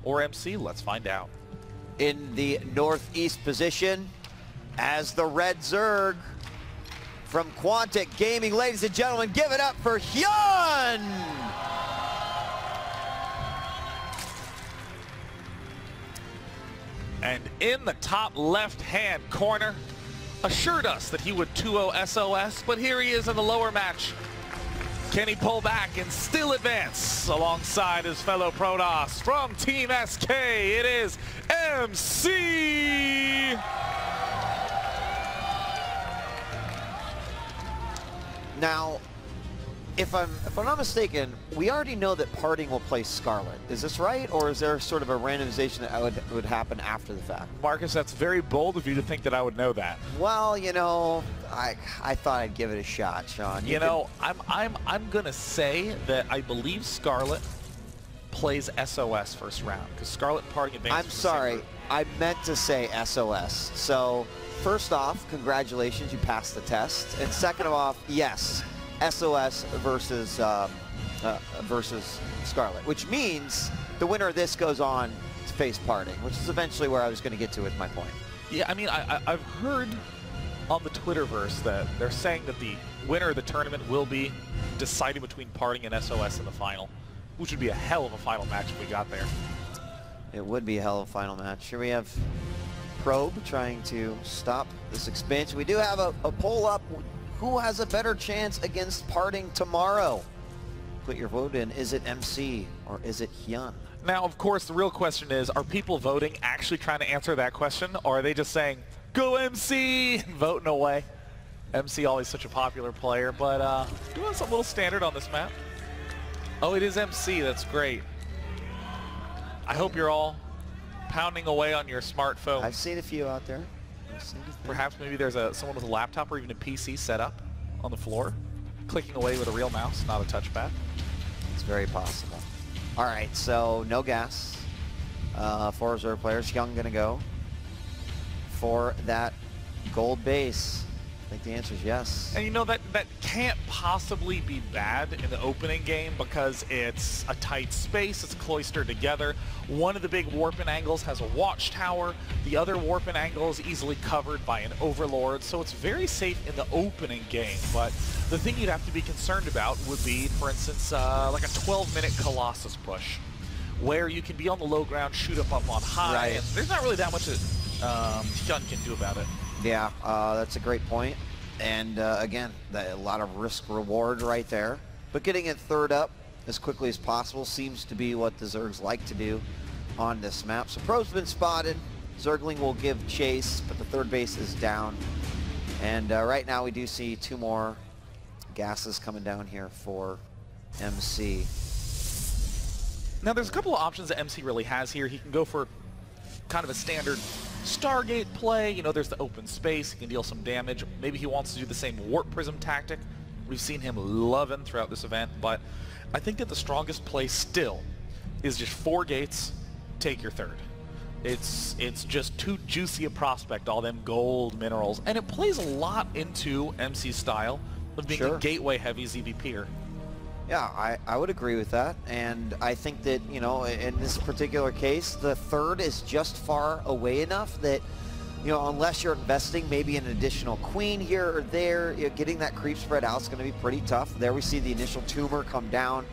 or MC? Let's find out. In the northeast position as the red Zerg from Quantic Gaming. Ladies and gentlemen, give it up for Hyun! And in the top left-hand corner, assured us that he would 2-0 SOS, but here he is in the lower match. Can he pull back and still advance alongside his fellow Protoss from Team SK? It is MC! Now, if I'm not mistaken, we already know that Parting will play Scarlet. Is this right, or is there sort of a randomization that would happen after the fact? Marcus, that's very bold of you to think that I would know that. Well, you know, I thought I'd give it a shot, Sean. You know, I'm gonna say that I believe Scarlet plays SOS first round because Scarlet and Parting advances. I'm sorry, I meant to say SOS. So first off, congratulations, you passed the test, and second off, yes. SOS versus Scarlet, which means the winner of this goes on to face Parting, which is eventually where I was going to get to with my point. Yeah, I mean, I've heard on the Twitterverse that they're saying that the winner of the tournament will be decided between Parting and SOS in the final, which would be a hell of a final match if we got there. It would be a hell of a final match. Here we have Probe trying to stop this expansion. We do have a poll up. Who has a better chance against Parting tomorrow? Put your vote in. Is it MC or is it Hyun? Now, of course, the real question is, are people voting actually trying to answer that question, or are they just saying, go MC, and voting away? MC always such a popular player, but doing something a little standard on this map. Oh, it is MC. That's great. I hope you're all pounding away on your smartphone. I've seen a few out there. Perhaps maybe there's someone with a laptop or even a PC set up on the floor, clicking away with a real mouse, not a touchpad. It's very possible. All right, so no gas for reserve players. Hyun gonna go for that gold base. I think the answer is yes. And you know, that can't possibly be bad in the opening game because it's a tight space, it's cloistered together. One of the big warping angles has a watchtower. The other warping angle is easily covered by an overlord, so it's very safe in the opening game. But the thing you'd have to be concerned about would be, for instance, like a 12-minute Colossus push, where you can be on the low ground, shoot up on high, right. And there's not really that much that Hyun can do about it. Yeah, that's a great point. And again, a lot of risk reward right there. But getting it third up as quickly as possible seems to be what the Zergs like to do on this map. So Pro's been spotted. Zergling will give chase, but the third base is down. And right now we do see two more gases coming down here for MC. Now there's a couple of options that MC really has here. He can go for kind of a standard Stargate play. You know, there's the open space. He can deal some damage. Maybe he wants to do the same Warp Prism tactic. We've seen him loving throughout this event, but I think that the strongest play still is just 4 gates, take your third. It's just too juicy a prospect, all them gold minerals, and it plays a lot into MC's style of being a gateway heavy ZVPer. Yeah, I would agree with that, and I think that, you know, in this particular case, the third is just far away enough that, you know, unless you're investing maybe an additional queen here or there, you know, getting that creep spread out is going to be pretty tough. There we see the initial tumor come down.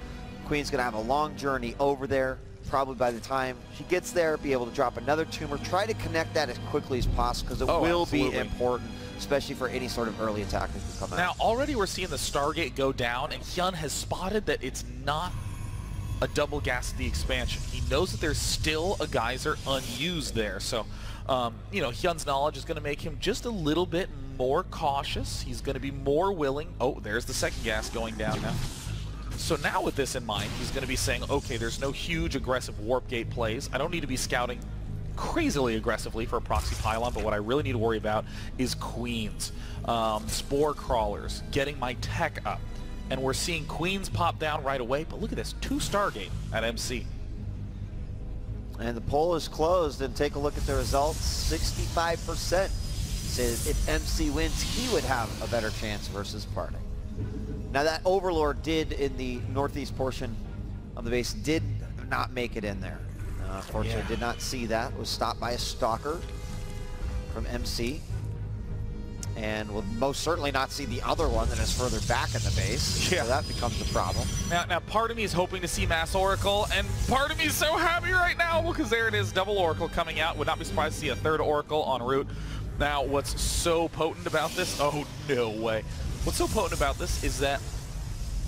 Queen's going to have a long journey over there. Probably by the time she gets there, be able to drop another tumor. Try to connect that as quickly as possible because it will be important, especially for any sort of early attack that can come out. Now, already we're seeing the Stargate go down, and Hyun has spotted that it's not a double gas the expansion. He knows that there's still a geyser unused there. So, you know, Hyun's knowledge is going to make him just a little bit more cautious. He's going to be more willing. Oh, there's the second gas going down now. So now with this in mind, he's going to be saying, okay, there's no huge aggressive warp gate plays. I don't need to be scouting crazily aggressively for a proxy pylon, but what I really need to worry about is queens, spore crawlers, getting my tech up. And we're seeing queens pop down right away, but look at this, 2 Stargate at MC. And the poll is closed, and take a look at the results. 65% said if MC wins, he would have a better chance versus Parting. Now that Overlord did in the northeast portion of the base did not make it in there. Unfortunately, did not see that. Was stopped by a stalker from MC. And will most certainly not see the other one that is further back in the base. Yeah. So that becomes a problem. Now part of me is hoping to see Mass Oracle, and part of me is so happy right now because there it is, double Oracle coming out. Would not be surprised to see a third Oracle en route. Now, what's so potent about this? Oh, no way. What's so potent about this is that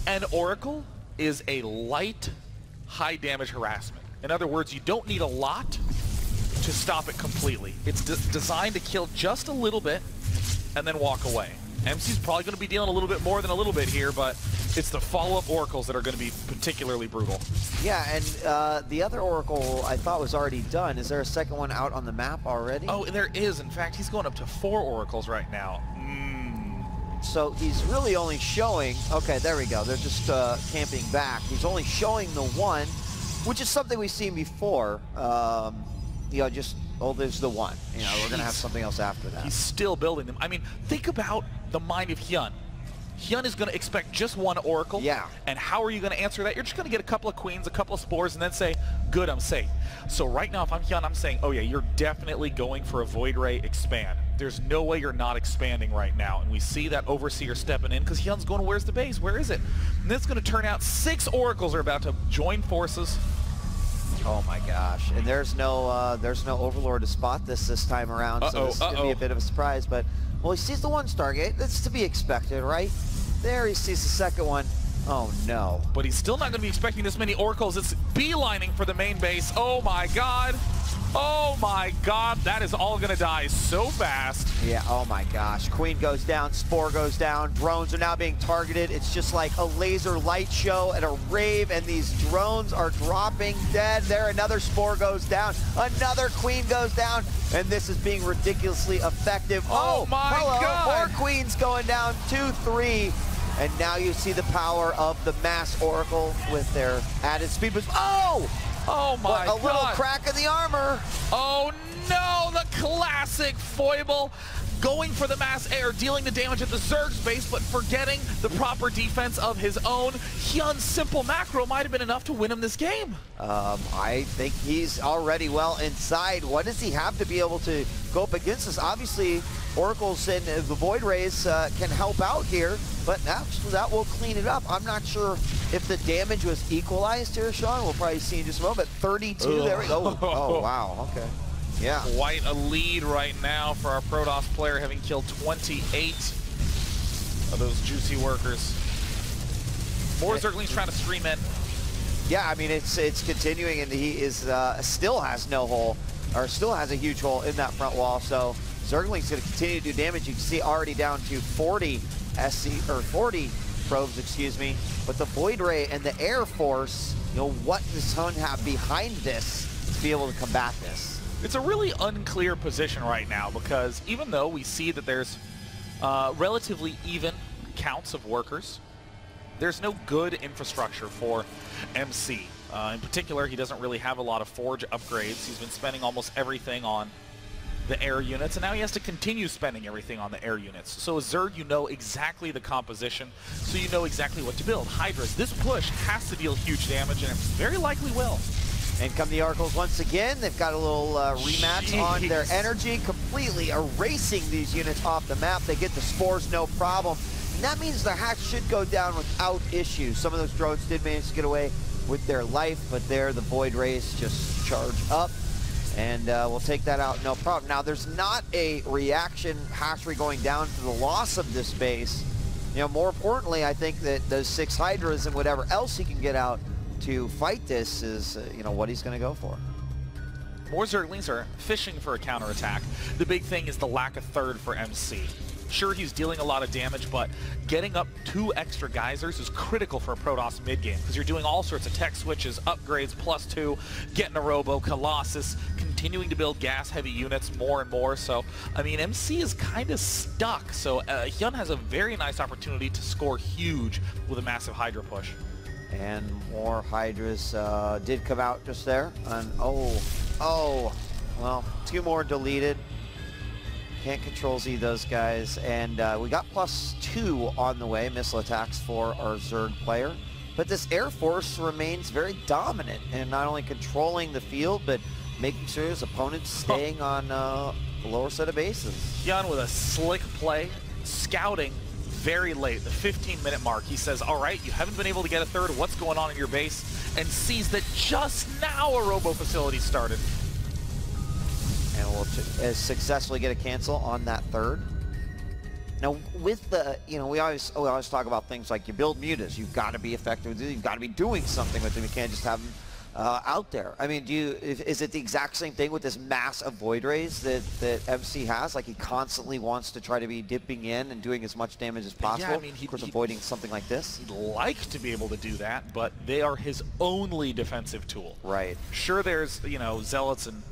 an Oracle is a light, high damage harassment. In other words, you don't need a lot to stop it completely. It's designed to kill just a little bit and then walk away. MC's probably going to be dealing a little bit more than a little bit here, but it's the follow-up Oracles that are going to be particularly brutal. Yeah, and the other Oracle I thought was already done. Is there a second one out on the map already? Oh, there is. In fact, he's going up to 4 Oracles right now. So he's really only showing, okay, there we go. They're just camping back. He's only showing the one, which is something we've seen before. You know, just, oh, there's the one. You know, we're going to have something else after that. He's still building them. I mean, think about the mind of Hyun. Hyun is going to expect just one Oracle. Yeah. And how are you going to answer that? You're just going to get a couple of Queens, a couple of Spores, and then say, good, I'm safe. So right now, if I'm Hyun, I'm saying, oh yeah, you're definitely going for a Void Ray expand. There's no way you're not expanding right now. And we see that Overseer stepping in because Hyun's going, where's the base? Where is it? And it's going to turn out 6 Oracles are about to join forces. Oh my gosh. And there's no Overlord to spot this time around. So this is going to be a bit of a surprise. But, well, he sees the one Stargate. That's to be expected, right? There he sees the second one. Oh no. But he's still not going to be expecting this many Oracles. It's beelining for the main base. Oh my god. Oh my god, that is all gonna die so fast. Yeah, oh my gosh. Queen goes down, Spore goes down, drones are now being targeted. It's just like a laser light show at a rave, and these drones are dropping dead. There, another Spore goes down, another Queen goes down, and this is being ridiculously effective. Oh my god! More Queens going down, 2, 3. And now you see the power of the Mass Oracle with their added speed boost. Oh! Oh my god. A little crack in the armor. Oh no, the classic foible. Going for the mass air, dealing the damage at the Zerg's base, but forgetting the proper defense of his own. Hyun's simple macro might have been enough to win him this game. I think he's already well inside. What does he have to be able to go up against this? Obviously, Oracles and the Void Rays can help out here, but that will clean it up. I'm not sure if the damage was equalized here, Sean. We'll probably see in just a moment. 32, there we go. Oh, wow, okay. Yeah. Quite a lead right now for our Protoss player, having killed 28 of those juicy workers. More Zerglings trying to stream in. Yeah, I mean, it's continuing, and he is still has no hole, or still has a huge hole in that front wall, so Zergling's going to continue to do damage. You can see already down to 40 40 probes, excuse me. But the Void Ray and the Air Force, you know, what does Hyun have behind this to be able to combat this? It's a really unclear position right now because even though we see that there's relatively even counts of workers, there's no good infrastructure for MC. In particular, he doesn't really have a lot of Forge upgrades. He's been spending almost everything on the air units, and now he has to continue spending everything on the air units. So as Zerg, you know exactly the composition, so you know exactly what to build. Hydras, this push has to deal huge damage, and it very likely will. And come the Oracles once again. They've got a little rematch on their energy, completely erasing these units off the map. They get the Spores, no problem. And that means the hatch should go down without issue. Some of those drones did manage to get away with their life, but there the Void Rays just charge up. And we'll take that out, no problem. Now, there's not a reaction hatchery going down to the loss of this base. You know, more importantly, I think that those 6 Hydras and whatever else he can get out to fight this is, you know, what he's going to go for. More Zerglings are fishing for a counterattack. The big thing is the lack of third for MC. Sure, he's dealing a lot of damage, but getting up 2 extra geysers is critical for a Protoss mid-game because you're doing all sorts of tech switches, upgrades, +2, getting a Robo, Colossus, continuing to build gas-heavy units more and more. So, I mean, MC is kind of stuck. So, Hyun has a very nice opportunity to score huge with a massive Hydra push. And more Hydras did come out just there. And well, 2 more deleted. Can't control Z those guys. And we got +2 on the way, missile attacks for our Zerg player. But this Air Force remains very dominant and not only controlling the field, but making sure his opponent's staying on the lower set of bases. Hyun with a slick play, scouting very late, the 15-minute mark. He says, all right, you haven't been able to get a third. What's going on in your base? And sees that just now a robo facility started. And will successfully get a cancel on that third. Now, with the, you know, we always talk about things like you build mutas. You've got to be effective. You've got to be doing something with them. You can't just have them out there. I mean, is it the exact same thing with this mass of Void Rays that MC has? Like, he constantly wants to try to be dipping in and doing as much damage as possible, yeah, I mean, of course, avoiding something like this? He'd like to be able to do that, but they are his only defensive tool. Right. Sure, there's, you know, Zealots and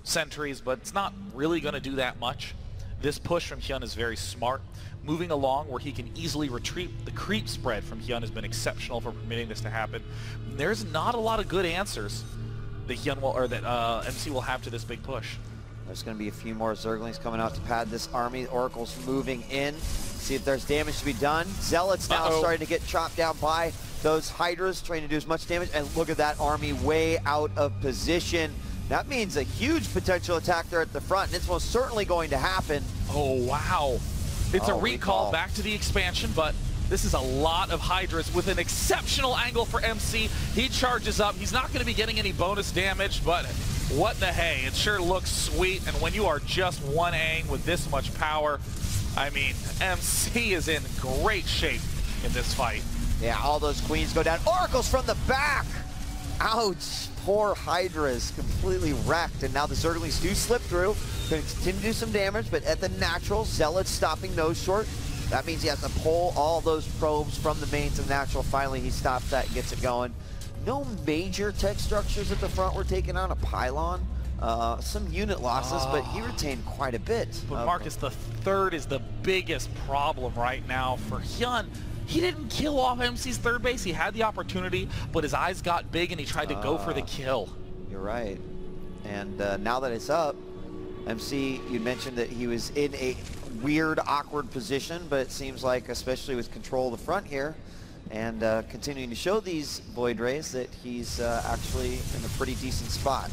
Sentries, but it's not really going to do that much. This push from Hyun is very smart. Moving along where he can easily retreat. The creep spread from Hyun has been exceptional for permitting this to happen. There's not a lot of good answers that Hyun will, or that MC will have to this big push. There's going to be a few more Zerglings coming out to pad this army. Oracle's moving in. See if there's damage to be done. Zealots now starting to get chopped down by those Hydras, trying to do as much damage. And look at that army way out of position. That means a huge potential attack there at the front, and it's most certainly going to happen. Oh, wow. It's a recall back to the expansion, but this is a lot of Hydras with an exceptional angle for MC. He charges up. He's not going to be getting any bonus damage, but what the hey. It sure looks sweet, and when you are just one aim with this much power, I mean, MC is in great shape in this fight. Yeah, all those queens go down. Oracles from the back! Ouch! Poor Hydras completely wrecked, and now the Zerglings do slip through. Going to continue to do some damage, but at the natural, Zealots stopping those short. That means he has to pull all those probes from the main to the natural. Finally, he stops that and gets it going. No major tech structures at the front were taken on. A pylon, some unit losses, but he retained quite a bit. But Marcus, the third is the biggest problem right now for Hyun. He didn't kill off MC's third base. He had the opportunity, but his eyes got big and he tried to go for the kill. You're right. And now that it's up, MC, you mentioned that he was in a weird, awkward position, but it seems like, especially with control of the front here, and continuing to show these Void Rays, that he's actually in a pretty decent spot.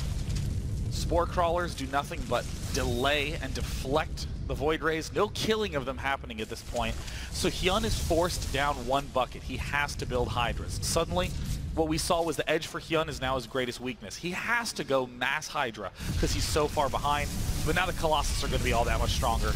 Spore Crawlers do nothing but delay and deflect the Void Rays. No killing of them happening at this point. So Hyun is forced down one bucket. He has to build Hydras. Suddenly, what we saw was the edge for Hyun is now his greatest weakness. He has to go mass Hydra because he's so far behind. But now the Colossus are going to be all that much stronger.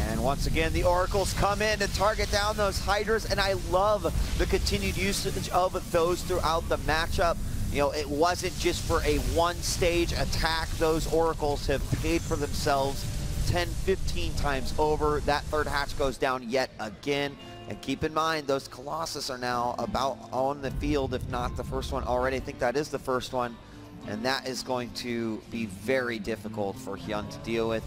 And once again, the Oracles come in to target down those Hydras, and I love the continued usage of those throughout the matchup. You know, it wasn't just for a one-stage attack. Those Oracles have paid for themselves 10, 15 times over. That third hatch goes down yet again. And keep in mind, those Colossus are now about on the field, if not the first one already. I think that is the first one. And that is going to be very difficult for Hyun to deal with.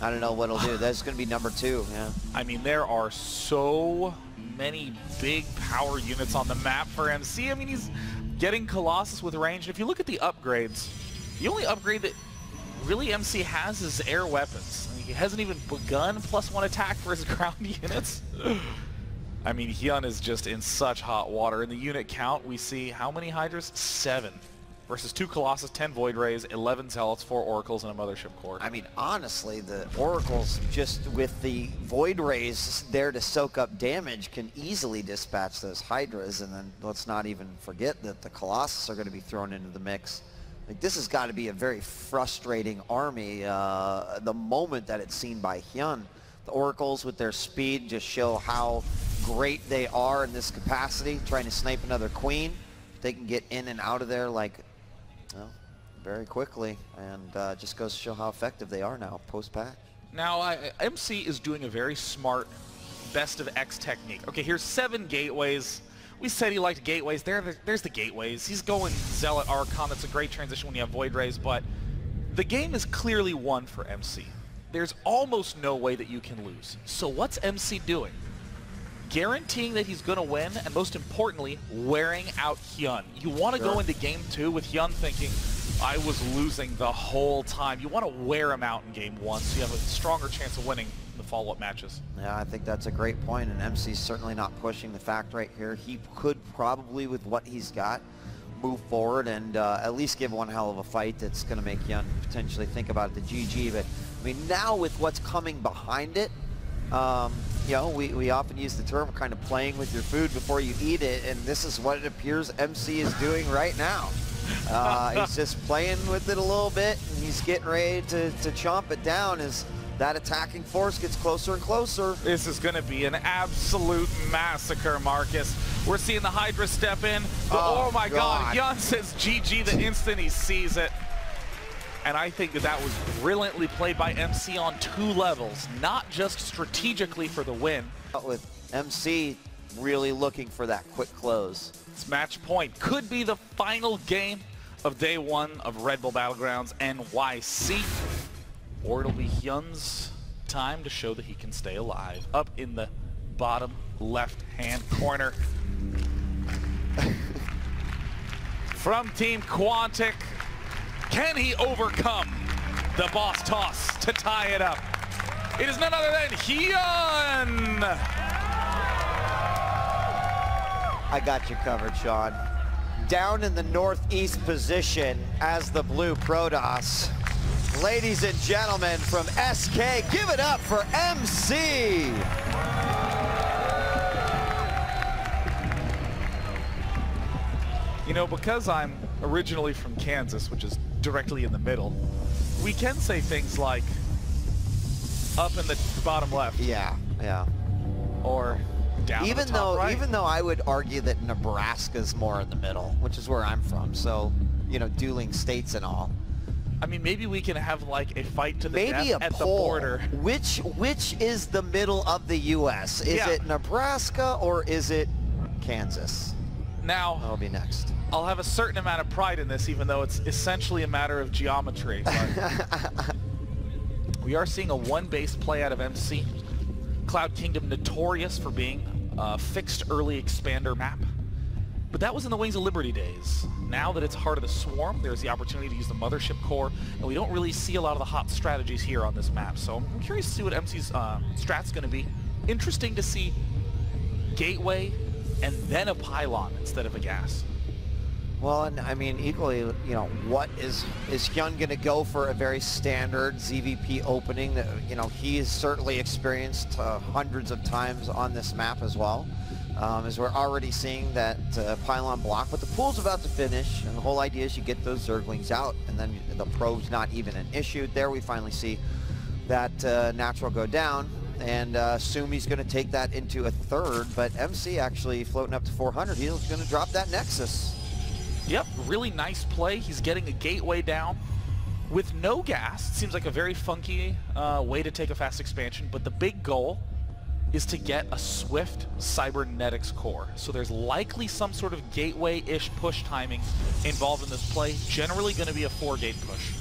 I don't know what he'll do. That's going to be number 2, yeah. I mean, there are so many big power units on the map for MC. I mean, he's getting Colossus with range. And if you look at the upgrades, the only upgrade that really MC has is air weapons. I mean, he hasn't even begun +1 attack for his ground units. I mean, Hyun is just in such hot water. In the unit count, we see how many Hydras? 7. Versus 2 Colossus, 10 Void Rays, 11 Zealots, 4 Oracles, and a Mothership Core. I mean, honestly, the Oracles, just with the Void Rays there to soak up damage, can easily dispatch those Hydras. And then let's not even forget that the Colossus are going to be thrown into the mix. Like, this has got to be a very frustrating army the moment that it's seen by Hyun. The Oracles with their speed just show how great they are in this capacity, trying to snipe another queen. They can get in and out of there like, well, very quickly, and just goes to show how effective they are now post-patch. Now, MC is doing a very smart best of X technique. Okay, here's 7 gateways. We said he liked gateways. There's the gateways. He's going Zealot Archon. That's a great transition when you have Void Rays, but the game is clearly won for MC. There's almost no way that you can lose. So what's MC doing? Guaranteeing that he's going to win, and most importantly, wearing out Hyun. You want to go into game 2 with Hyun thinking, I was losing the whole time. You want to wear him out in game one so you have a stronger chance of winning the follow-up matches. Yeah, I think that's a great point, and MC's certainly not pushing the fact right here. He could probably, with what he's got, move forward and at least give one hell of a fight that's going to make Hyun potentially think about the GG. But I mean, now with what's coming behind it, you know, we often use the term kind of playing with your food before you eat it, and this is what it appears MC is doing right now. He's just playing with it a little bit, and he's getting ready to chomp it down as that attacking force gets closer and closer. This is going to be an absolute massacre, Marcus. We're seeing the Hydra step in, but oh my God, Hyun says GG the instant he sees it. And I think that was brilliantly played by MC on 2 levels, not just strategically for the win. With MC really looking for that quick close. This match point could be the final game of day 1 of Red Bull Battlegrounds NYC. Or it'll be Hyun's time to show that he can stay alive. Up in the bottom left-hand corner. From Team Quantic, can he overcome the boss toss to tie it up? It is none other than Hyun! I got you covered, Sean. Down in the northeast position as the blue Protoss. Ladies and gentlemen from SK, give it up for MC! You know, because I'm originally from Kansas, which is directly in the middle, we can say things like up in the bottom left. Yeah, yeah. Or down in the top right. Even though I would argue that Nebraska's more in the middle, which is where I'm from, so, you know, dueling states and all. I mean, maybe we can have like a fight to the maybe death at the border. Which is the middle of the U.S.? Is it Nebraska or is it Kansas? Now, that'll be next. I'll have a certain amount of pride in this, even though it's essentially a matter of geometry. But we are seeing a 1-base play out of MC. Cloud Kingdom notorious for being a fixed early expander map. But that was in the Wings of Liberty days. Now that it's Heart of the Swarm, there's the opportunity to use the Mothership Core, and we don't really see a lot of the hot strategies here on this map. So I'm curious to see what MC's strat's going to be. Interesting to see Gateway and then a Pylon instead of a gas. Well, and I mean, equally, you know, what is Hyun going to go for a very standard ZVP opening that, you know, he has certainly experienced hundreds of times on this map as well. As we're already seeing that Pylon block, but the pool's about to finish, and the whole idea is you get those Zerglings out, and then the probe's not even an issue. There we finally see that natural go down, and assume he's going to take that into a third, but MC actually floating up to 400. He's going to drop that Nexus. Yep, really nice play. He's getting a gateway down with no gas. It seems like a very funky way to take a fast expansion, but the big goal is to get a swift cybernetics core. So there's likely some sort of gateway-ish push timing involved in this play. Generally going to be a 4-gate push.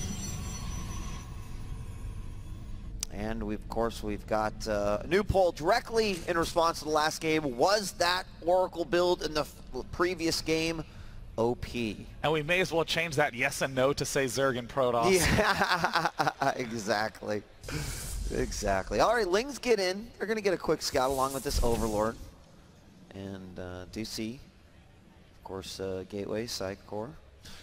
And of course we've got a new poll directly in response to the last game. Was that Oracle build in the previous game OP? And we may as well change that yes and no to say Zerg and Protoss. Yeah, exactly. Exactly. All right, Lings get in. They're going to get a quick scout along with this Overlord. And do see, of course, Gateway, Side Core.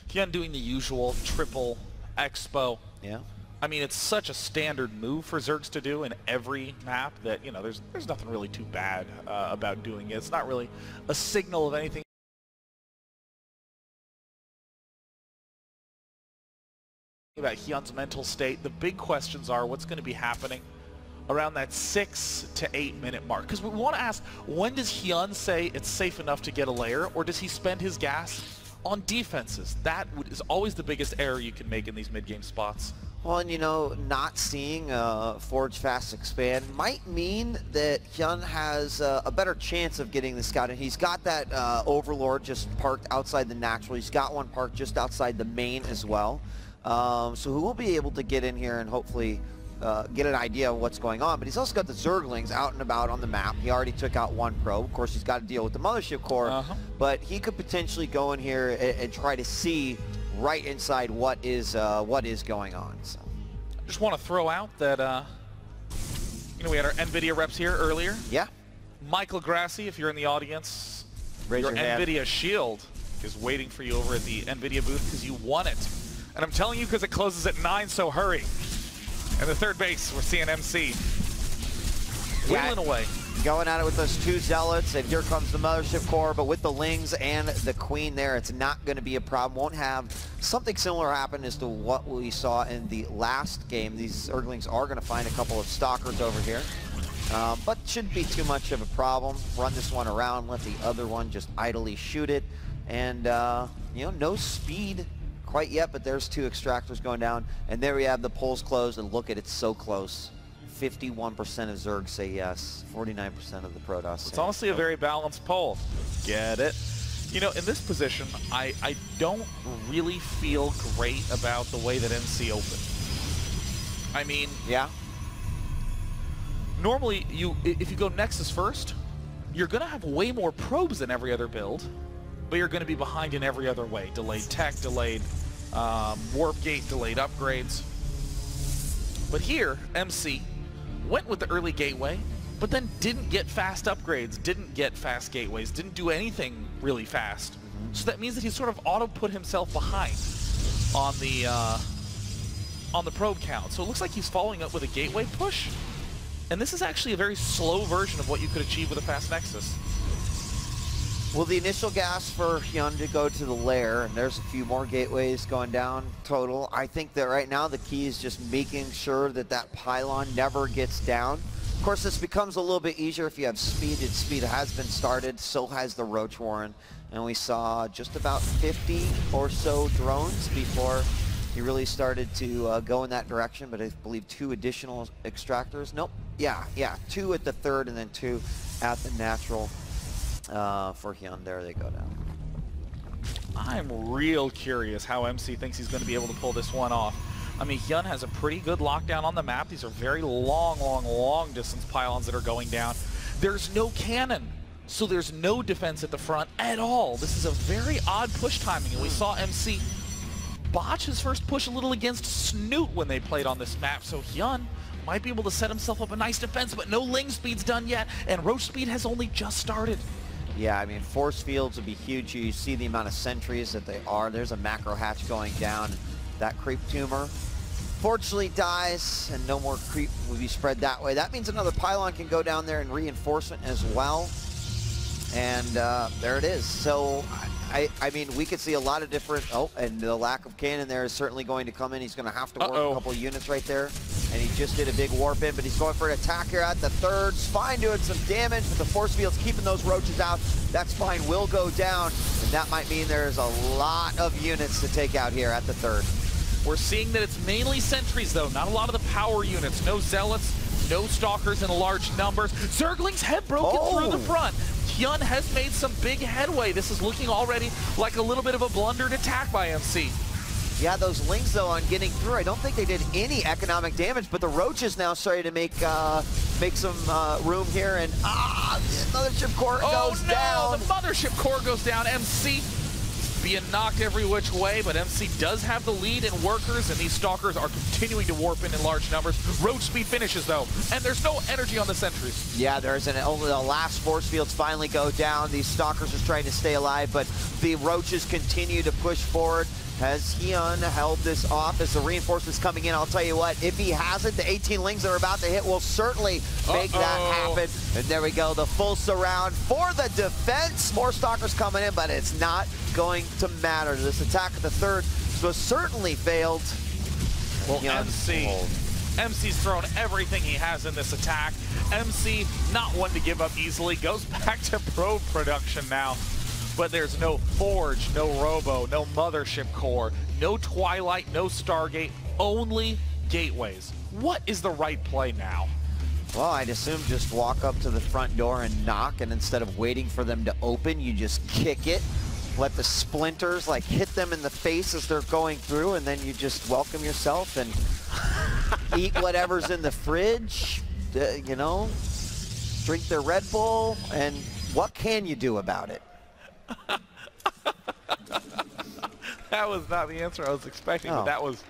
Hyun doing the usual triple expo. Yeah. I mean, it's such a standard move for Zergs to do in every map that, you know, there's nothing really too bad about doing it. It's not really a signal of anything about Hyun's mental state. The big questions are what's going to be happening around that 6 to 8 minute mark. Because we want to ask, when does Hyun say it's safe enough to get a layer, or does he spend his gas on defenses? That is always the biggest error you can make in these mid-game spots. Well, and you know, not seeing Forge Fast expand might mean that Hyun has a better chance of getting the scout. And he's got that Overlord just parked outside the natural. He's got one parked just outside the main as well. So he will be able to get in here and hopefully get an idea of what's going on. But he's also got the Zerglings out and about on the map. He already took out one probe. Of course, he's got to deal with the Mothership Core. But he could potentially go in here and try to see right inside what is going on. So. Just want to throw out that, you know, we had our NVIDIA reps here earlier. Yeah. Michael Grassi, if you're in the audience, Raise your your hand. NVIDIA shield is waiting for you over at the NVIDIA booth because you won it. And I'm telling you because it closes at 9, so hurry. And the third base, we're seeing MC. Wheeling away. Going at it with those two Zealots, and here comes the Mothership Core, but with the Lings and the Queen there, it's not going to be a problem. Won't have something similar happen as to what we saw in the last game. These Zerglings are going to find a couple of Stalkers over here, but shouldn't be too much of a problem. Run this one around, let the other one just idly shoot it, and you know, no speed quite yet, but there's two Extractors going down, and there we have the polls closed, and look at it, so close. 51% of Zerg say yes, 49% of the Protoss say It's honestly a very balanced poll. Get it? You know, in this position, I don't really feel great about the way that MC opened. I mean, yeah. Normally, if you go Nexus first, you're going to have way more probes than every other build, but you're going to be behind in every other way. Delayed tech, delayed warp gate, delayed upgrades. But here, MC went with the early gateway, but then didn't get fast upgrades, didn't get fast gateways, didn't do anything really fast. So that means that he sort of auto-put himself behind on the probe count. So it looks like he's following up with a gateway push, and this is actually a very slow version of what you could achieve with a fast Nexus. Well, the initial gas for Hyun to go to the lair, and there's a few more gateways going down total. I think that right now the key is just making sure that that pylon never gets down. Of course, this becomes a little bit easier if you have speed. Its speed has been started, so has the Roach Warren. And we saw just about 50 or so drones before he really started to go in that direction, but I believe 2 additional Extractors. Nope, yeah, 2 at the third and then 2 at the natural. For Hyun, there they go down. I'm real curious how MC thinks he's going to be able to pull this one off. I mean, Hyun has a pretty good lockdown on the map. These are very long distance pylons that are going down. There's no cannon, so there's no defense at the front at all. This is a very odd push timing, and we saw MC botch his first push a little against Snoot when they played on this map, so Hyun might be able to set himself up a nice defense, but no Ling speed's done yet, and Roach speed has only just started. Yeah, I mean, force fields would be huge. You see the amount of sentries that they are. There's a macro hatch going down. That creep tumor fortunately dies, and no more creep will be spread that way. That means another pylon can go down there in reinforcement as well. And there it is. So, I mean, we could see a lot of different... Oh, and the lack of cannon there is certainly going to come in. He's going to have to work a couple of units right there. And he just did a big warp in, but he's going for an attack here at the third. Spine doing some damage, but the force field's keeping those roaches out. That Spine will go down, and that might mean there's a lot of units to take out here at the third. We're seeing that it's mainly sentries, though. Not a lot of the power units. No Zealots, no Stalkers in large numbers. Zerglings have broken through the front. Hyun has made some big headway. This is looking already like a little bit of a blundered attack by MC. Yeah, those Lings, though, on getting through, I don't think they did any economic damage, but the Roaches now starting to make some room here, and the Mothership Core goes down. The Mothership Core goes down. MC being knocked every which way, but MC does have the lead in workers, and these Stalkers are continuing to warp in large numbers. Roach speed finishes, though, and there's no energy on the sentries. Yeah, only the last force fields finally go down. These Stalkers are trying to stay alive, but the Roaches continue to push forward. Has Hyun held this off as the reinforcements coming in? I'll tell you what, if he hasn't, the 18 Lings that are about to hit will certainly make that happen. And there we go, the full surround for the defense. More Stalkers coming in, but it's not going to matter. This attack at the third was certainly failed. Well, MC's thrown everything he has in this attack. MC, not one to give up easily, goes back to probe production now. But there's no Forge, no Robo, no Mothership Core, no Twilight, no Stargate, only gateways. What is the right play now? Well, I'd assume just walk up to the front door and knock, and instead of waiting for them to open, you just kick it. Let the splinters like hit them in the face as they're going through, and then you just welcome yourself and eat whatever's in the fridge, you know, drink their Red Bull, and what can you do about it? That was not the answer I was expecting, Oh. but that was,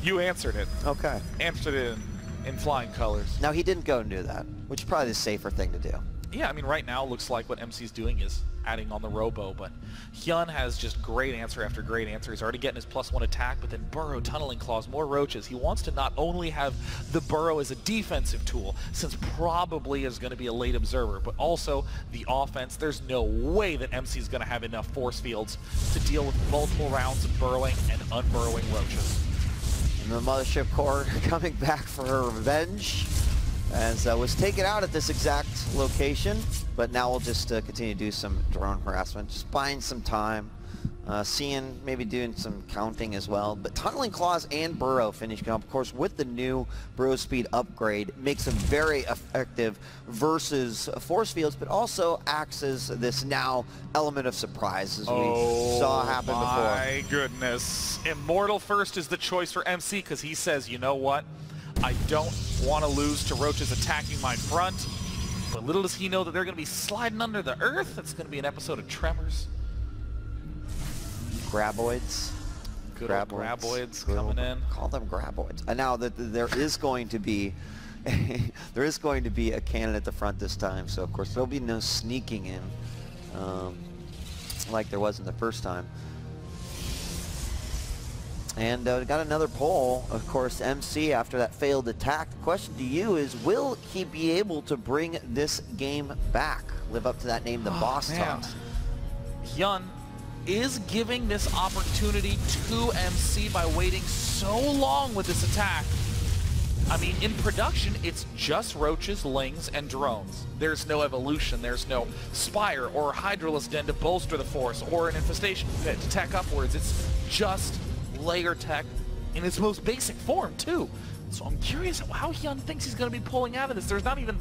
you answered it. Okay. Answered it in flying colors. Now, he didn't go and do that, which is probably the safer thing to do. Yeah, I mean, right now, it looks like what MC's doing is adding on the Robo, but Hyun has just great answer after great answer. He's already getting his +1 attack, but then Burrow, Tunneling Claws, more roaches. He wants to not only have the Burrow as a defensive tool, since probably is going to be a late observer, but also the offense. There's no way that MC's going to have enough force fields to deal with multiple rounds of burrowing and unburrowing roaches. And the Mothership Core coming back for her revenge, as was taken out at this exact location, but now we'll just continue to do some drone harassment, just buying some time, seeing, maybe doing some counting as well. But Tunneling Claws and Burrow finishing up, of course, with the new Burrow Speed upgrade, makes them very effective versus force fields, but also acts as this now element of surprise, as we saw happen before. My goodness. Immortal first is the choice for MC, because he says, you know what? I don't want to lose to roaches attacking my front, but little does he know that they're going to be sliding under the earth. It's going to be an episode of Tremors. Graboids. Good old Graboids coming in. Call them Graboids. And now that there is going to be a cannon at the front this time, so of course there'll be no sneaking in like there was in the first time. And we got another poll, of course, MC after that failed attack. The question to you is, will he be able to bring this game back? Live up to that name, the Boss Talks. Hyun is giving this opportunity to MC by waiting so long with this attack. I mean, in production, it's just roaches, lings, and drones. There's no evolution. There's no Spire or Hydralisk Den to bolster the force or an Infestation Pit to tech upwards. It's just layer tech in its most basic form, too. So I'm curious how Hyun thinks he's going to be pulling out of this. There's not even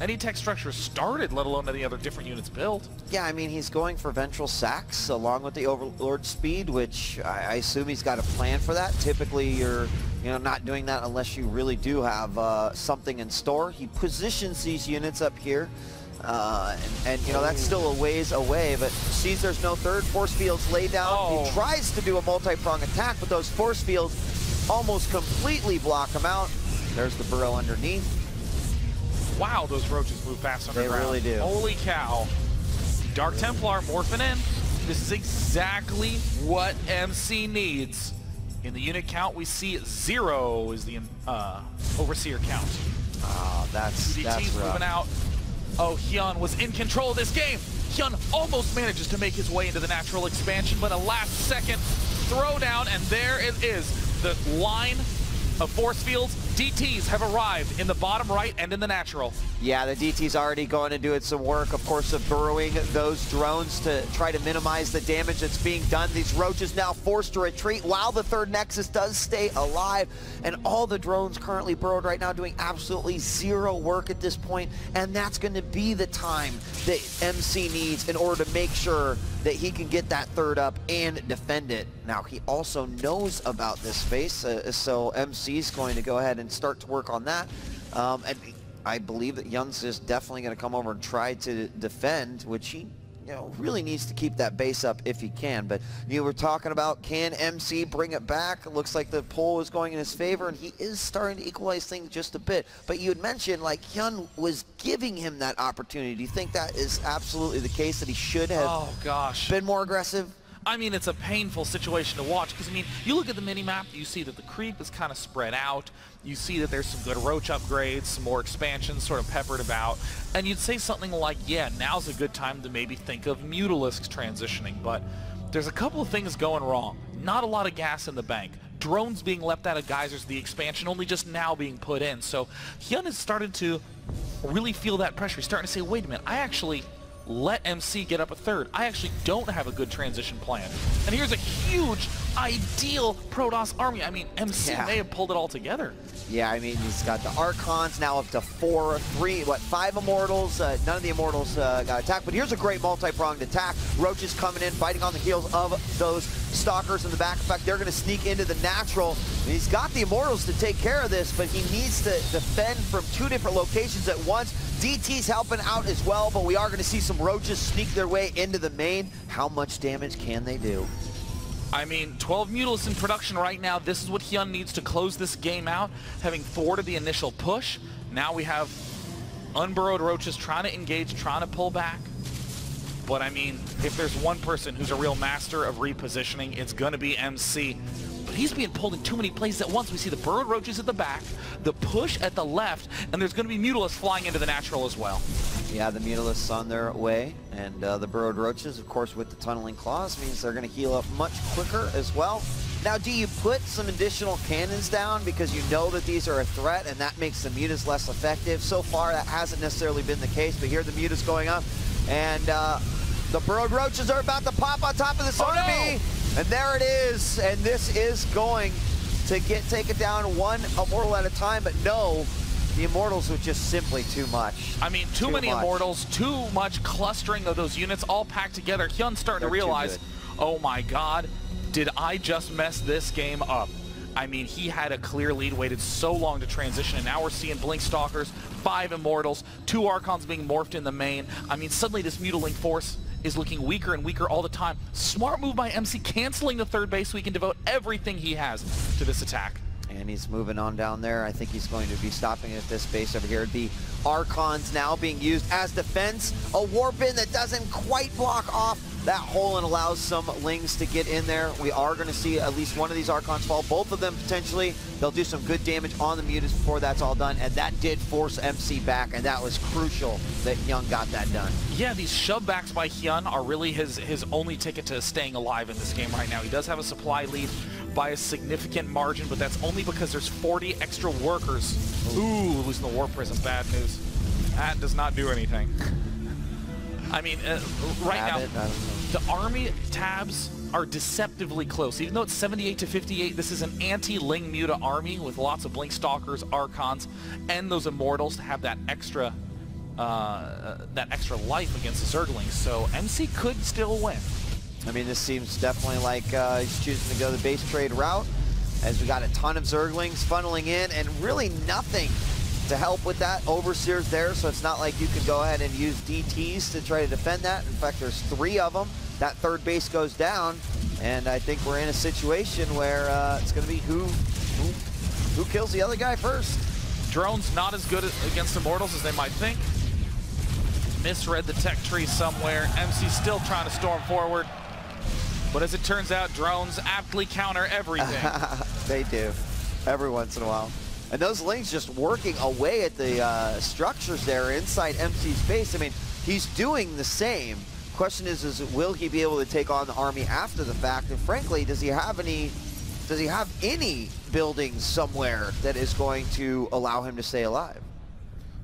any tech structure started, let alone any other different units built. Yeah, I mean, he's going for Ventral Sacs along with the Overlord Speed, which I assume he's got a plan for that. Typically, you're not doing that unless you really do have something in store. He positions these units up here. And that's still a ways away, but sees there's no third, force fields lay down. He tries to do a multi-prong attack, but those force fields almost completely block him out. There's the Burrow underneath. Wow, those roaches move fast underground. They really do. Holy cow. Dark Templar morphing in. This is exactly what MC needs. In the unit count, we see 0 is the Overseer count. That's UDT's rough. moving out. Oh, Hyun was in control of this game. Hyun almost manages to make his way into the natural expansion, but a last-second throwdown, and there it is. The line of force fields, DTs have arrived in the bottom right and in the natural. Yeah, the DT's already going and doing some work, of course, of burrowing those drones to try to minimize the damage that's being done. These roaches now forced to retreat while the third Nexus does stay alive. And all the drones currently burrowed right now doing absolutely 0 work at this point. And that's going to be the time that MC needs in order to make sure that he can get that third up and defend it. Now, he also knows about this space, so MC's going to go ahead and start to work on that. And I believe that Hyun's is definitely going to come over and try to defend, which he really needs to keep that base up if he can. But you were talking about, can MC bring it back? It looks like the poll is going in his favor, and he is starting to equalize things just a bit. But you had mentioned, like, Hyun was giving him that opportunity. Do you think that is absolutely the case, that he should have been more aggressive? I mean, it's a painful situation to watch because, I mean, you look at the mini-map, you see that the creep is kind of spread out. You see that there's some good roach upgrades, some more expansions sort of peppered about. And you'd say something like, yeah, now's a good time to maybe think of Mutalisks transitioning. But there's a couple of things going wrong. Not a lot of gas in the bank. Drones being left out of geysers, the expansion only just now being put in. So Hyun has started to really feel that pressure. He's starting to say, wait a minute, I actually let MC get up a third. I actually don't have a good transition plan. And here's a huge, ideal Protoss army. I mean, MC may have pulled it all together. Yeah, I mean, he's got the Archons now up to 5 Immortals. None of the Immortals got attacked, but here's a great multi-pronged attack. Roaches coming in, fighting on the heels of those Stalkers in the back. In fact, they're going to sneak into the natural. And he's got the Immortals to take care of this, but he needs to defend from 2 different locations at once. DT's helping out as well, but we are going to see some roaches sneak their way into the main. How much damage can they do? I mean, 12 Mutalists in production right now. This is what Hyun needs to close this game out, having thwarted the initial push. Now we have unburrowed roaches trying to engage, trying to pull back. But I mean, if there's one person who's a real master of repositioning, it's going to be MC. But he's being pulled in too many places at once. We see the burrowed roaches at the back, the push at the left, and there's going to be Mutalisks flying into the natural as well. Yeah, the Mutalisks on their way, and the burrowed roaches, of course, with the tunneling claws, means they're going to heal up much quicker as well. Now, do you put some additional cannons down because you know that these are a threat and that makes the mutas less effective? So far, that hasn't necessarily been the case, but here the mutas going up, and the burrowed roaches are about to pop on top of this enemy, and there it is, and this is going to get taken down one Immortal at a time, but no, the Immortals were just simply too much. I mean, too many Immortals, too much clustering of those units all packed together. Hyun's starting to realize, oh my god, did I just mess this game up? I mean, he had a clear lead, waited so long to transition, and now we're seeing Blink Stalkers, 5 Immortals, 2 Archons being morphed in the main. I mean, suddenly this Mutaling force is looking weaker and weaker all the time. Smart move by MC, canceling the third base so he can devote everything he has to this attack. And he's moving on down there. I think he's going to be stopping at this base over here. The Archons now being used as defense. A warp in that doesn't quite block off that hole and allows some Lings to get in there. We are going to see at least one of these Archons fall. Both of them potentially. They'll do some good damage on the mutas before that's all done. And that did force MC back, and that was crucial that Hyun got that done. Yeah, these shove backs by Hyun are really his only ticket to staying alive in this game right now. He does have a supply lead by a significant margin, but that's only because there's 40 extra workers. Ooh, losing the Warp Prism, bad news. That does not do anything. I mean, right now, the army tabs are deceptively close. Even though it's 78 to 58, this is an anti-Ling Muta army with lots of Blink Stalkers, Archons, and those Immortals to have that extra life against the Zerglings. So MC could still win. I mean, this seems definitely like he's choosing to go the base trade route, as we got a ton of Zerglings funneling in, and really nothing to help with that. Overseer's there, so it's not like you can go ahead and use DTs to try to defend that. In fact, there's 3 of them. That third base goes down, and I think we're in a situation where it's going to be who kills the other guy first. Drones not as good against Immortals as they might think. Misread the tech tree somewhere. MC's still trying to storm forward. But as it turns out, drones aptly counter everything. They do, every once in a while. And those Lings just working away at the structures there inside MC's base. I mean, he's doing the same. Question is will he be able to take on the army after the fact? And frankly, does he have any buildings somewhere that is going to allow him to stay alive?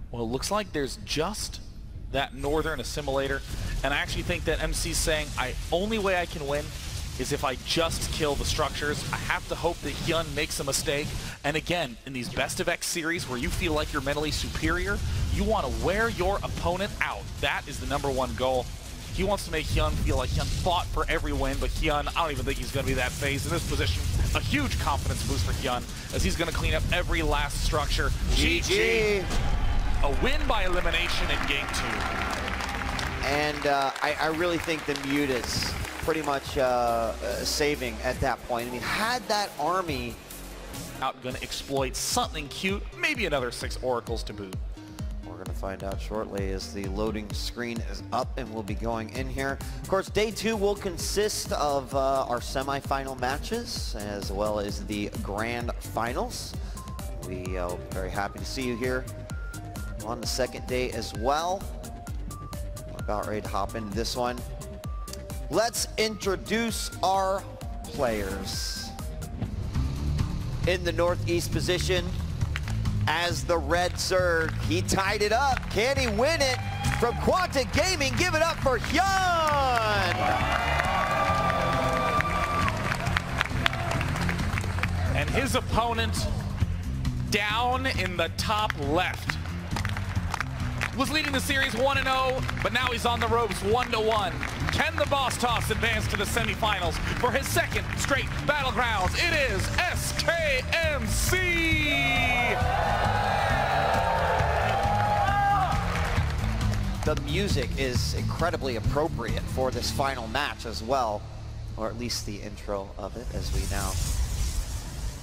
Well, it looks like there's just that northern assimilator, and I actually think that MC's saying, only way I can win is if I just kill the structures. I have to hope that Hyun makes a mistake. And again, in these best of X series where you feel like you're mentally superior, you want to wear your opponent out. That is the #1 goal. He wants to make Hyun feel like Hyun fought for every win, but Hyun, I don't even think he's going to be that phased in this position. A huge confidence boost for Hyun, as he's going to clean up every last structure. GG. A win by elimination in game 2. And I really think the mutas pretty much saving at that point. I mean, had that army out, going to exploit something cute, maybe another 6 oracles to boot. We're going to find out shortly as the loading screen is up, and we'll be going in here. Of course, day 2 will consist of our semifinal matches as well as the grand finals. We are very happy to see you here on the second day as well. We're about ready to hop into this one. Let's introduce our players. In the northeast position as the red Zerg. He tied it up. Can he win it? From Quanta Gaming, give it up for Hyun! And his opponent down in the top left was leading the series 1-0, but now he's on the ropes 1-1. Can the Boss Toss advance to the semifinals for his 2nd straight Battlegrounds? It is SKMC! The music is incredibly appropriate for this final match as well. or at least the intro of it, as we now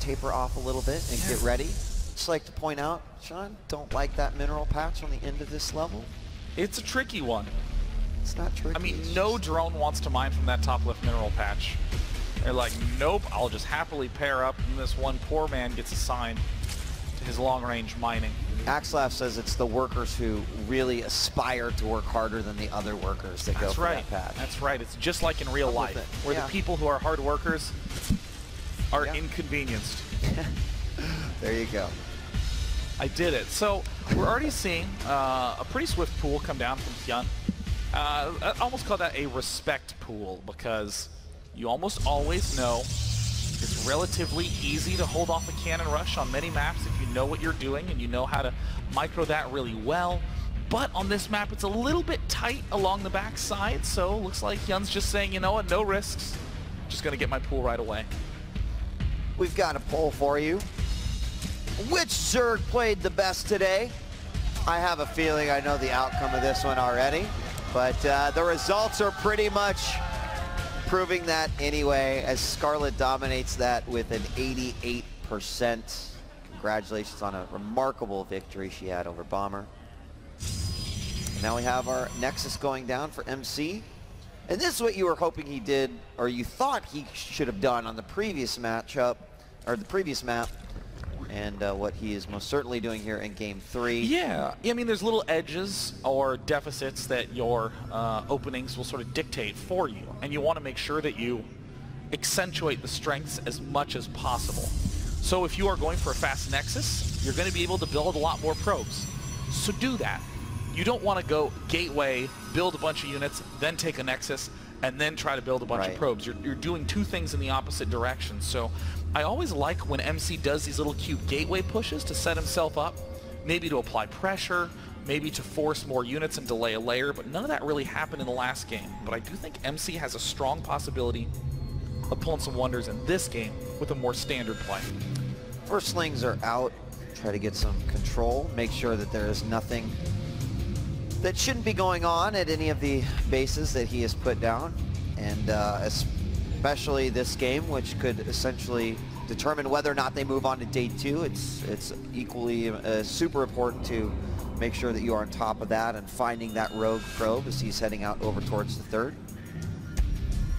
taper off a little bit and get ready. Just like to point out, Sean, don't like that mineral patch on the end of this level. It's a tricky one. It's not tricky. I mean, no drone wants to mine from that top left mineral patch. They're like, nope, I'll just happily pair up, and this one poor man gets assigned to his long-range mining. Axlaf says it's the workers who really aspire to work harder than the other workers that go for that patch. That's right. It's just like in real life, where the people who are hard workers are inconvenienced. There you go. I did it. So we're already seeing a pretty swift pool come down from Hyun. I almost call that a respect pool, because you almost always know it's relatively easy to hold off a cannon rush on many maps if you know what you're doing and you know how to micro that really well. But on this map, it's a little bit tight along the backside, so looks like Hyun's just saying, you know what, no risks. Just going to get my pool right away. We've got a poll for you. Which Zerg played the best today? I have a feeling I know the outcome of this one already, but the results are pretty much proving that anyway, as Scarlet dominates that with an 88%. Congratulations on a remarkable victory she had over Bomber. And now we have our Nexus going down for MC. And this is what you were hoping he did, or you thought he should have done on the previous matchup, or the previous map, and what he is most certainly doing here in Game 3. Yeah, I mean, there's little edges or deficits that your openings will sort of dictate for you, and you want to make sure that you accentuate the strengths as much as possible. So if you are going for a fast Nexus, you're going to be able to build a lot more probes. So do that. You don't want to go gateway, build a bunch of units, then take a Nexus, and then try to build a bunch of probes. You're doing two things in the opposite direction. So I always like when MC does these little cute gateway pushes to set himself up, maybe to apply pressure, maybe to force more units and delay a layer, but none of that really happened in the last game. But I do think MC has a strong possibility of pulling some wonders in this game with a more standard play. First slings are out. Try to get some control, make sure that there is nothing that shouldn't be going on at any of the bases that he has put down, and especially this game, which could essentially determine whether or not they move on to day 2. It's equally super important to make sure that you are on top of that and finding that rogue probe as he's heading out over towards the third.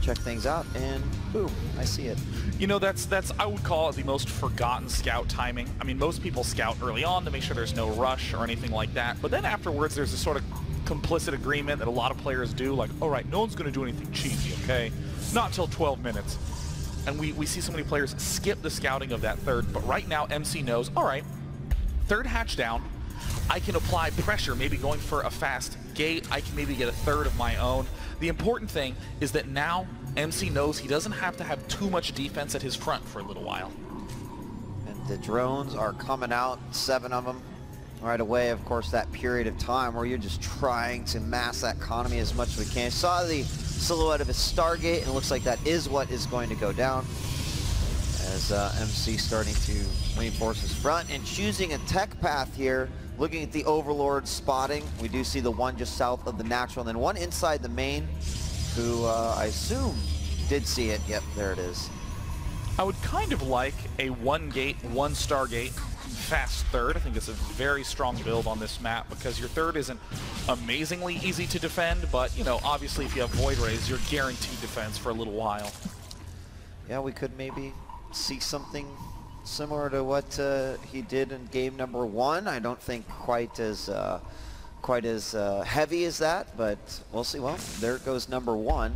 Check things out, and boom, I see it. You know, that's I would call it the most forgotten scout timing. I mean, most people scout early on to make sure there's no rush or anything like that, but then afterwards there's a sort of complicit agreement that a lot of players do, like, all right, no one's going to do anything cheesy, okay? Not until 12 minutes. And we see so many players skip the scouting of that third, but right now MC knows, all right, third hatch down, I can apply pressure, maybe going for a fast gate, I can maybe get a third of my own. The important thing is that now MC knows he doesn't have to have too much defense at his front for a little while. And the drones are coming out, 7 of them right away. Of course, that period of time where you're just trying to mass that economy as much as we can. Saw the silhouette of his Stargate, and it looks like that is what is going to go down, as MC starting to reinforce his front and choosing a tech path here. Looking at the Overlord spotting, we do see the one just south of the natural, and then one inside the main, who I assume did see it. Yep, there it is. I would kind of like a 1 gate, 1 Stargate fast third. I think it's a very strong build on this map, because your third isn't amazingly easy to defend, but, you know, obviously if you have Void Rays, you're guaranteed defense for a little while. Yeah, we could maybe see something similar to what he did in game number 1. I don't think quite as heavy as that, but we'll see. Well, there goes number 1,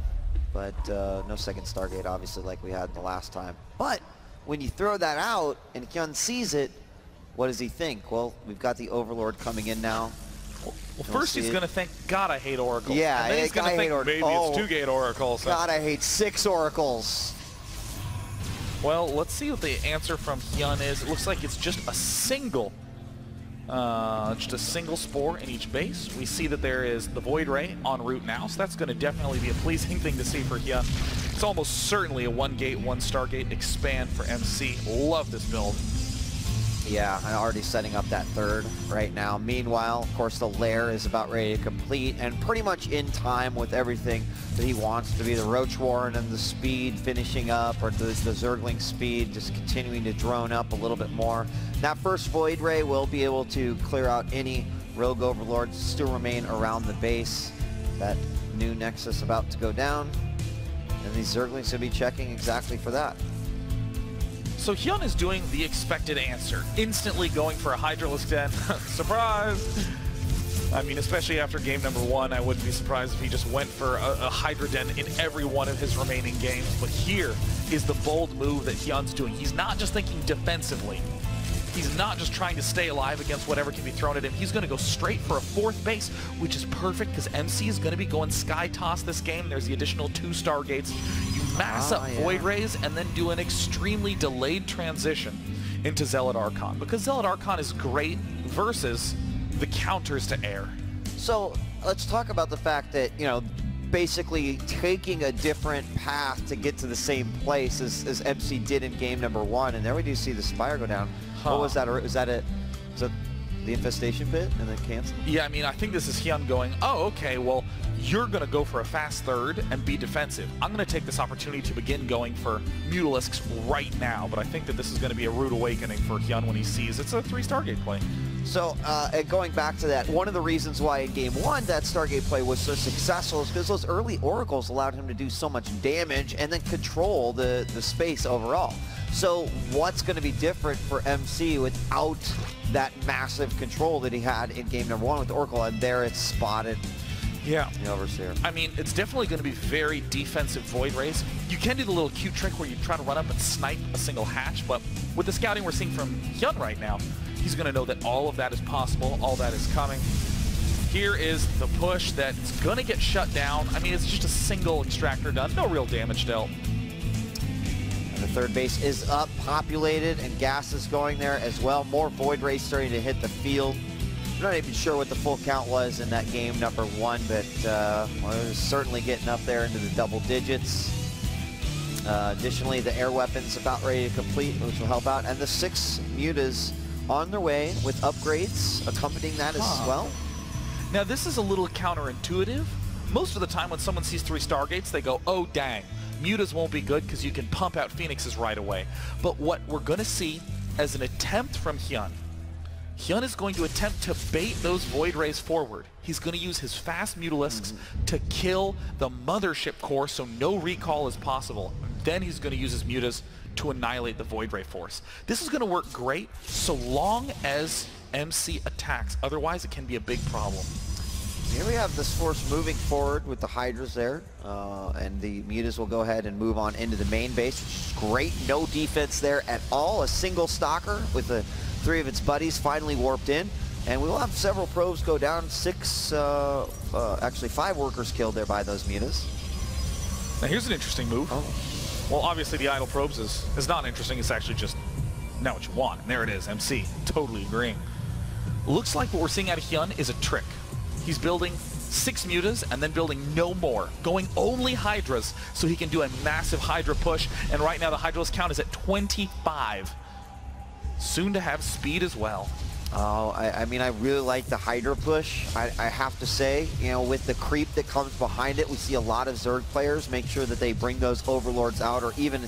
but no second Stargate, obviously, like we had the last time. But when you throw that out and Hyun sees it, what does he think? Well, we've got the Overlord coming in now. Well, first he's going to think, God, I hate Oracles. Yeah, and then he's going to think, maybe it's 2-gate Oracles. God, I hate 6 Oracles. Well, let's see what the answer from Hyun is. It looks like it's just a single spore in each base. We see that there is the Void Ray en route now, so that's going to definitely be a pleasing thing to see for Hyun. It's almost certainly a 1 gate, 1 Stargate expand for MC. Love this build. Yeah, and already setting up that third right now. Meanwhile, of course, the lair is about ready to complete and pretty much in time with everything that he wants to be. The Roach Warren and the speed finishing up, or the Zergling speed just continuing to drone up a little bit more. That first Void Ray will be able to clear out any Rogue Overlords still remain around the base. That new Nexus about to go down, and these Zerglings will be checking exactly for that. So Hyun is doing the expected answer, instantly going for a Hydralisk Den. Surprise! I mean, especially after game number 1, I wouldn't be surprised if he just went for a Hydra Den in every one of his remaining games. But here is the bold move that Hyun's doing. He's not just thinking defensively. He's not just trying to stay alive against whatever can be thrown at him. He's going to go straight for a 4th base, which is perfect because MC is going to be going Sky Toss this game. There's the additional 2 Stargates. You mass up Void Rays and then do an extremely delayed transition into Zealot Archon, because Zealot Archon is great versus the counters to air. So let's talk about the fact that, you know, basically taking a different path to get to the same place as MC did in game number 1, and there we do see the Spire go down. What was that? Was that the Infestation Pit and then cancel? Yeah, I mean, I think this is Hyun going, oh, okay, well, you're going to go for a fast third and be defensive. I'm going to take this opportunity to begin going for Mutalisks right now, but I think that this is going to be a rude awakening for Hyun when he sees it's a 3 Stargate play. So, going back to that, one of the reasons why in game 1 that Stargate play was so successful is because those early Oracles allowed him to do so much damage and then control the space overall. So what's going to be different for MC without that massive control that he had in game number 1 with the Oracle? And there it's spotted. Yeah. The Overseer. I mean, it's definitely going to be very defensive Void Rays. You can do the little cute trick where you try to run up and snipe a single hatch, but with the scouting we're seeing from Hyun right now, he's going to know that all of that is possible, all that is coming. Here is the push that's going to get shut down. I mean, it's just a single extractor done, no real damage dealt. And the 3rd base is up, populated, and gas is going there as well. More Void Rays starting to hit the field. I'm not even sure what the full count was in that game number 1, but well, it was certainly getting up there into the double digits. Additionally, the air weapons about ready to complete, which will help out. And the 6 Mutas on their way with upgrades accompanying that as well. Now, this is a little counterintuitive. Most of the time when someone sees 3 Stargates, they go, oh, dang. Mutas won't be good because you can pump out Phoenixes right away. But what we're going to see as an attempt from Hyun, Hyun is going to attempt to bait those Void Rays forward. He's going to use his fast Mutalisks to kill the Mothership core so no recall is possible. Then he's going to use his Mutas to annihilate the Void Ray force. This is going to work great so long as MC attacks. Otherwise, it can be a big problem. Here we have this force moving forward with the Hydras there, and the Mutas will go ahead and move on into the main base, which is great. No defense there at all. A single Stalker with the 3 of its buddies finally warped in, and we will have several probes go down. Actually 5 workers killed there by those Mutas. Now here's an interesting move. Well, obviously the idle probes is not interesting. It's actually just not what you want. And there it is, MC, totally agreeing. Looks like what we're seeing out of Hyun is a trick. He's building 6 Mutas and then building no more, going only Hydras so he can do a massive Hydra push. And right now the Hydra's count is at 25. Soon to have speed as well. Oh, I mean, I really like the Hydra push. I have to say, you know, with the creep that comes behind it, we see a lot of Zerg players make sure that they bring those Overlords out, or even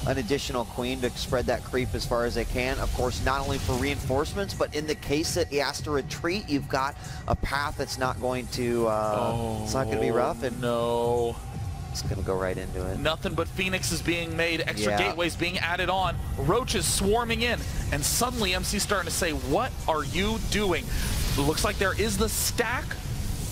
an additional Queen to spread that creep as far as they can. Of course, not only for reinforcements, but in the case that he has to retreat, you've got a path that's not going to, it's not going to be rough. And no. It's going to go right into it. Nothing but Phoenix is being made, extra gateways being added on, Roach is swarming in, and suddenly MC's starting to say, what are you doing? It looks like there is the stack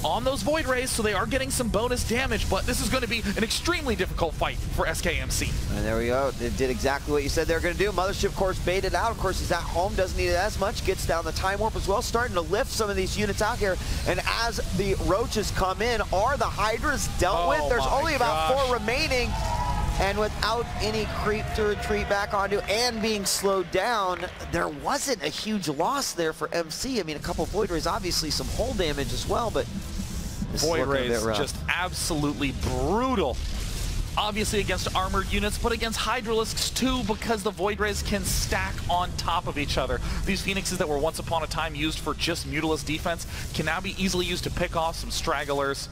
on those Void Rays, so they are getting some bonus damage, but this is going to be an extremely difficult fight for SKMC. And there we go. They did exactly what you said they were going to do. Mothership course baited out. Of course, he's at home, doesn't need it as much. Gets down the Time Warp as well, starting to lift some of these units out here. And as the Roaches come in, are the Hydras dealt with? There's only about 4 remaining. And without any creep to retreat back onto and being slowed down, there wasn't a huge loss there for MC. I mean, a couple Void Rays, obviously some hull damage as well, but Void Rays just absolutely brutal obviously against armored units, but against Hydralisks too, because the Void Rays can stack on top of each other. These Phoenixes that were once upon a time used for just Mutalisk defense can now be easily used to pick off some stragglers.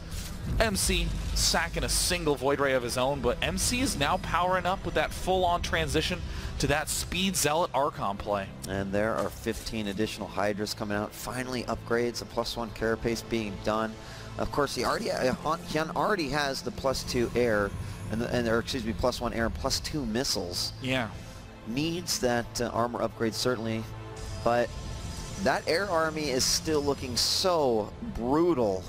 MC sacking a single Void Ray of his own, but MC is now powering up with that full-on transition to that Speed Zealot Archon play. And there are 15 additional Hydras coming out. Finally upgrades, a +1 carapace being done. Of course, Hyun already has the +2 air, or excuse me, +1 air and +2 missiles. Yeah. Needs that armor upgrade, certainly, but that air army is still looking so brutal.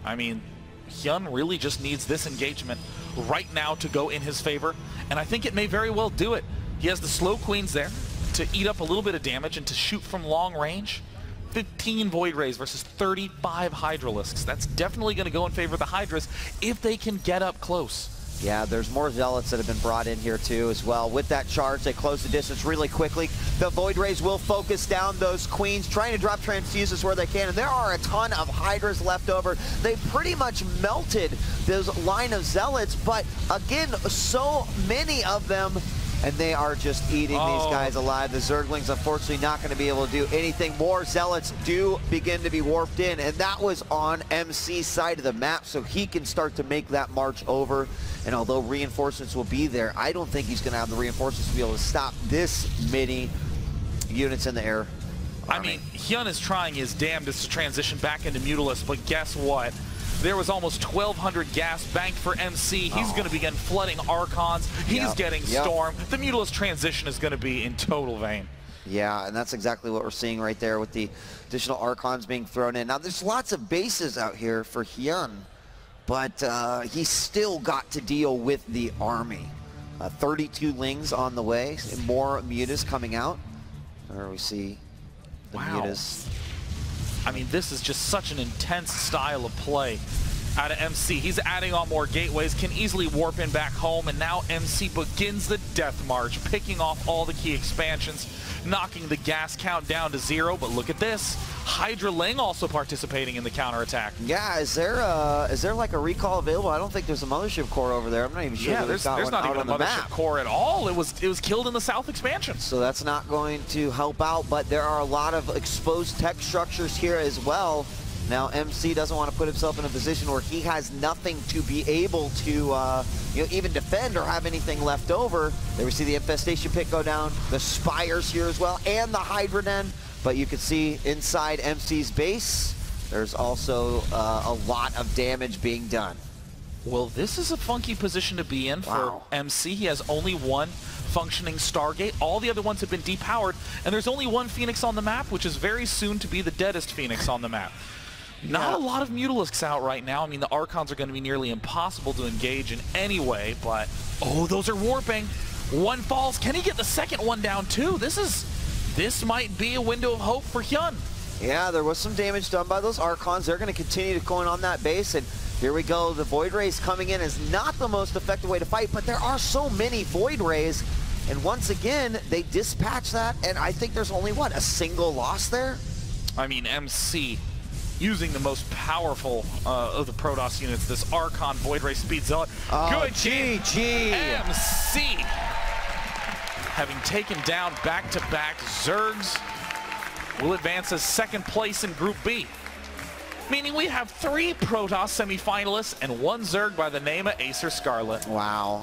I mean, Hyun really just needs this engagement right now to go in his favor, and I think it may very well do it. He has the slow queens there to eat up a little bit of damage and to shoot from long range. 15 Void Rays versus 35 Hydralisks. That's definitely going to go in favor of the Hydras if they can get up close. Yeah, there's more Zealots that have been brought in here too as well. With that charge, they close the distance really quickly. The Void Rays will focus down those Queens, trying to drop transfuses where they can, and there are a ton of Hydras left over. They pretty much melted this line of Zealots, but again, so many of them, and they are just eating these guys alive. The Zerglings, unfortunately, not going to be able to do anything. More Zealots do begin to be warped in, and that was on MC's side of the map, so he can start to make that march over. And although reinforcements will be there, I don't think he's going to have the reinforcements to be able to stop this many units in the air. I mean, Hyun is trying his damnedest to transition back into Mutalisk, but guess what? There was almost 1,200 gas banked for MC. He's going to begin flooding Archons. He's getting Storm. The Mutalisk transition is going to be in total vain. Yeah, and that's exactly what we're seeing right there with the additional Archons being thrown in. Now, there's lots of bases out here for Hyun, but he's still got to deal with the army. 32 Lings on the way, and more Mutas coming out. There we see the Mutas. I mean, this is just such an intense style of play out of MC. He's adding on more gateways, can easily warp in back home, and now MC begins the death march, picking off all the key expansions, knocking the gas count down to 0. But look at this, Hydra Ling also participating in the counterattack. Yeah, is there like a recall available? I don't think there's a Mothership Core over there. I'm not even sure. Yeah, there's not even a Mothership Core at all. It was killed in the South expansion. So that's not going to help out, but there are a lot of exposed tech structures here as well. Now MC doesn't want to put himself in a position where he has nothing to be able to even defend or have anything left over. There we see the Infestation Pit go down, the Spires here as well, and the Hydra Den. But you can see inside MC's base, there's also a lot of damage being done. Well, this is a funky position to be in for MC. He has only one functioning Stargate. All the other ones have been depowered, and there's only one Phoenix on the map, which is very soon to be the deadest Phoenix on the map. Not a lot of Mutalisks out right now. I mean, the Archons are going to be nearly impossible to engage in any way, but those are warping. One falls. Can he get the second one down too? This might be a window of hope for Hyun. Yeah, there was some damage done by those Archons. They're going to continue to go in on that base, and here we go. The Void Rays coming in is not the most effective way to fight, but there are so many Void Rays, and once again, they dispatch that, and I think there's only, what, a single loss there? I mean, MC using the most powerful of the Protoss units, this Archon Void Ray Speed Zealot. Good GG! MC! Having taken down back-to-back Zergs, will advance as second place in Group B. Meaning we have 3 Protoss semifinalists and 1 Zerg by the name of Acer Scarlet. Wow.